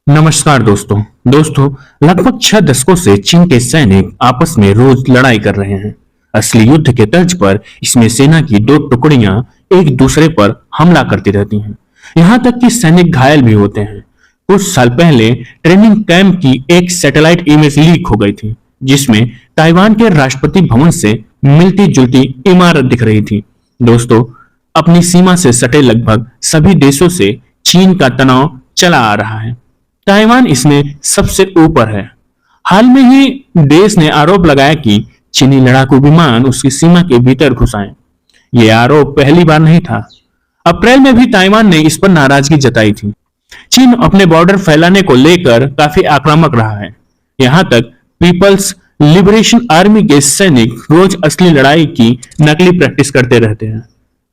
नमस्कार दोस्तों लगभग 6 दशकों से चीन के सैनिक आपस में रोज लड़ाई कर रहे हैं। असली युद्ध के तर्ज पर इसमें सेना की दो टुकड़ियां एक दूसरे पर हमला करती रहती हैं। यहां तक कि सैनिक घायल भी होते हैं। कुछ साल पहले ट्रेनिंग कैंप की एक सैटेलाइट इमेज लीक हो गई थी, जिसमें ताइवान के राष्ट्रपति भवन से मिलती जुलती इमारत दिख रही थी। दोस्तों, अपनी सीमा से सटे लगभग सभी देशों से चीन का तनाव चला आ रहा है। ताइवान इसमें सबसे ऊपर है। हाल में ही देश ने आरोप लगाया कि चीनी लड़ाकू विमान उसकी सीमा के भीतर घुस आए। ये आरोप पहली बार नहीं था। अप्रैल में भी ताइवान ने इस पर नाराजगी जताई थी। चीन अपने बॉर्डर फैलाने को लेकर काफी आक्रामक रहा है। यहां तक पीपल्स लिबरेशन आर्मी के सैनिक रोज असली लड़ाई की नकली प्रैक्टिस करते रहते हैं,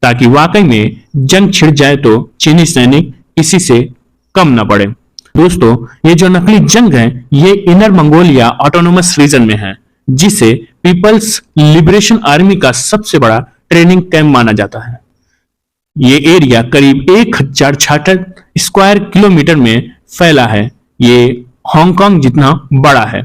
ताकि वाकई में जंग छिड़ जाए तो चीनी सैनिक किसी से कम न पड़े। दोस्तों, ये जो नकली जंग है, ये इनर मंगोलिया ऑटोनोमस रीजन में है, जिसे पीपल्स लिबरेशन आर्मी का सबसे बड़ा ट्रेनिंग कैंप माना जाता है। ये एरिया करीब 1066 स्क्वायर किलोमीटर में फैला है। ये हांगकांग जितना बड़ा है।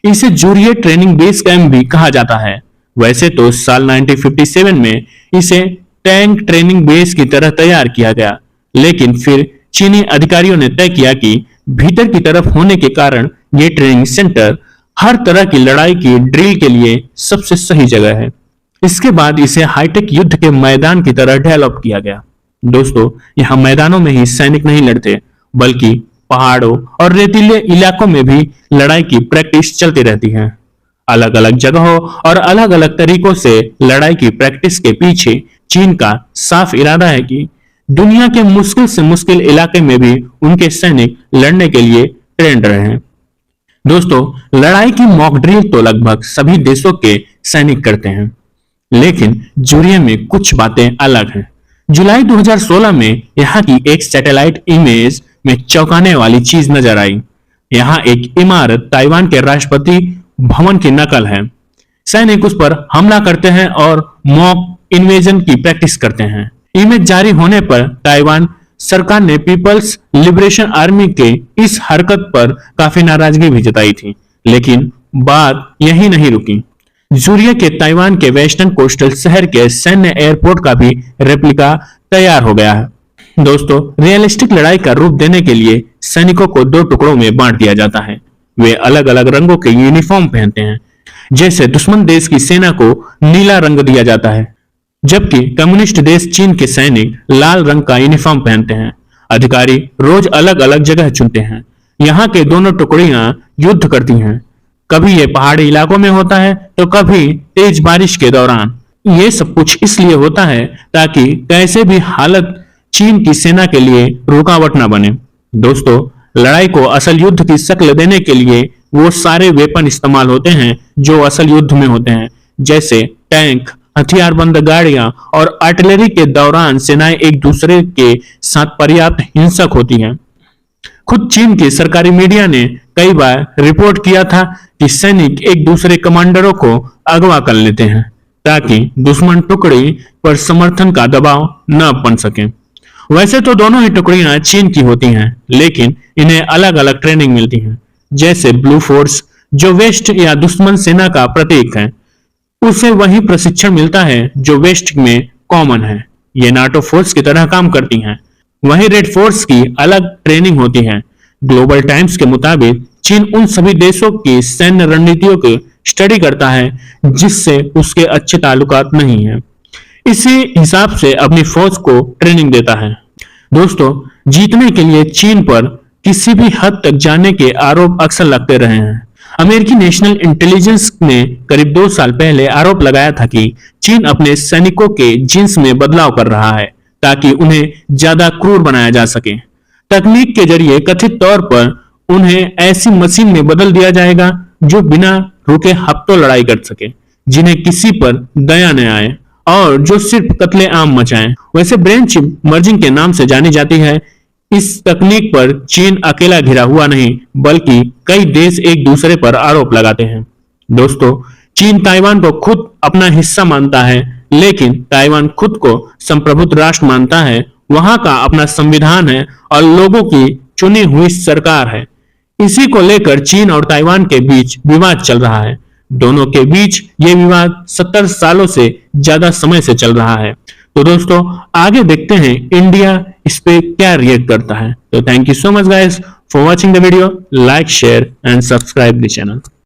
इसे जूरिये ट्रेनिंग बेस कैंप भी कहा जाता है। वैसे तो साल 1957 में इसे टैंक ट्रेनिंग बेस की तरह तैयार किया गया, लेकिन फिर चीनी अधिकारियों ने तय किया कि भीतर की तरफ होने के कारण ये ट्रेनिंग सेंटर हर तरह की लड़ाई की ड्रिल के लिए सबसे सही जगह है। इसके बाद इसे हाईटेक युद्ध के मैदान की तरह डेवलप किया गया। दोस्तों, यहाँ मैदानों में ही सैनिक नहीं लड़ते, बल्कि पहाड़ों और रेतीले इलाकों में भी लड़ाई की प्रैक्टिस चलती रहती है। अलग अलग जगहों और अलग अलग तरीकों से लड़ाई की प्रैक्टिस के पीछे चीन का साफ इरादा है कि दुनिया के मुश्किल से मुश्किल इलाके में भी उनके सैनिक लड़ने के लिए ट्रेंड रहे हैं। दोस्तों, लड़ाई की मॉक ड्रिल तो लगभग सभी देशों के सैनिक करते हैं, लेकिन जूरिये में कुछ बातें अलग हैं। जुलाई 2016 में यहाँ की एक सैटेलाइट इमेज में चौंकाने वाली चीज नजर आई। यहाँ एक इमारत ताइवान के राष्ट्रपति भवन की नकल है। सैनिक उस पर हमला करते हैं और मॉक इन्वेजन की प्रैक्टिस करते हैं। इमेज जारी होने पर ताइवान सरकार ने पीपल्स लिबरेशन आर्मी के इस हरकत पर काफी नाराजगी भी जताई थी, लेकिन बात यही नहीं रुकी। जूरिये के ताइवान के वेस्टर्न कोस्टल शहर के सैन्य एयरपोर्ट का भी रेप्लिका तैयार हो गया है। दोस्तों, रियलिस्टिक लड़ाई का रूप देने के लिए सैनिकों को दो टुकड़ों में बांट दिया जाता है। वे अलग अलग रंगों के यूनिफॉर्म पहनते हैं। जैसे दुश्मन देश की सेना को नीला रंग दिया जाता है, जबकि कम्युनिस्ट देश चीन के सैनिक लाल रंग का यूनिफॉर्म पहनते हैं। अधिकारी रोज अलग अलग जगह चुनते हैं। यहाँ के दोनों टुकड़ियां युद्ध करती हैं। कभी ये पहाड़ी इलाकों में होता है तो कभी तेज बारिश के दौरान। ये सब कुछ इसलिए होता है ताकि कैसे भी हालत चीन की सेना के लिए रुकावट न बने। दोस्तों, लड़ाई को असल युद्ध की शक्ल देने के लिए वो सारे वेपन इस्तेमाल होते हैं जो असल युद्ध में होते हैं, जैसे टैंक, हथियारबंद गाड़ियां और आर्टिलरी के दौरान सेनाएं एक दूसरे के साथ पर्याप्त हिंसक होती हैं। खुद चीन के सरकारी मीडिया ने कई बार रिपोर्ट किया था कि सैनिक एक दूसरे कमांडरों को अगवा कर लेते हैं, ताकि दुश्मन टुकड़ी पर समर्थन का दबाव न बन सके। वैसे तो दोनों ही टुकड़ियां चीन की होती हैं, लेकिन इन्हें अलग अलग ट्रेनिंग मिलती है। जैसे ब्लू फोर्स, जो वेस्ट या दुश्मन सेना का प्रतीक है, उसे वही प्रशिक्षण मिलता है जो वेस्ट में कॉमन है। ये नाटो फोर्स की तरह काम करती हैं। वहीं रेड फोर्स की अलग ट्रेनिंग होती है। ग्लोबल टाइम्स के मुताबिक चीन उन सभी देशों की सैन्य रणनीतियों की स्टडी करता है जिससे उसके अच्छे ताल्लुकात नहीं है। इसी हिसाब से अपनी फौज को ट्रेनिंग देता है। दोस्तों, जीतने के लिए चीन पर किसी भी हद तक जाने के आरोप अक्सर लगते रहे हैं। अमेरिकी नेशनल इंटेलिजेंस ने करीब 2 साल पहले आरोप लगाया था कि चीन अपने सैनिकों के जीन्स में बदलाव कर रहा है ताकि उन्हें ज्यादा क्रूर बनाया जा सके। तकनीक के जरिए कथित तौर पर उन्हें ऐसी मशीन में बदल दिया जाएगा जो बिना रुके हफ्तों लड़ाई कर सके, जिन्हें किसी पर दया न आए और जो सिर्फ कत्ले आम मचाएं। वैसे ब्रेन चिप मर्जिंग के नाम से जानी जाती है। इस तकनीक पर चीन अकेला घिरा हुआ नहीं, बल्कि कई देश एक दूसरे पर आरोप लगाते हैं। दोस्तों, चीन ताइवान को खुद अपना हिस्सा मानता है, लेकिन ताइवान खुद को संप्रभुत्व राष्ट्र मानता है। वहां का अपना संविधान है और लोगों की चुनी हुई सरकार है। इसी को लेकर चीन और ताइवान के बीच विवाद चल रहा है। दोनों के बीच ये विवाद 70 सालों से ज्यादा समय से चल रहा है। तो दोस्तों आगे देखते हैं इंडिया इस पे क्या रिएक्ट करता है। तो thank you so much guys for watching the video, like share and subscribe the channel.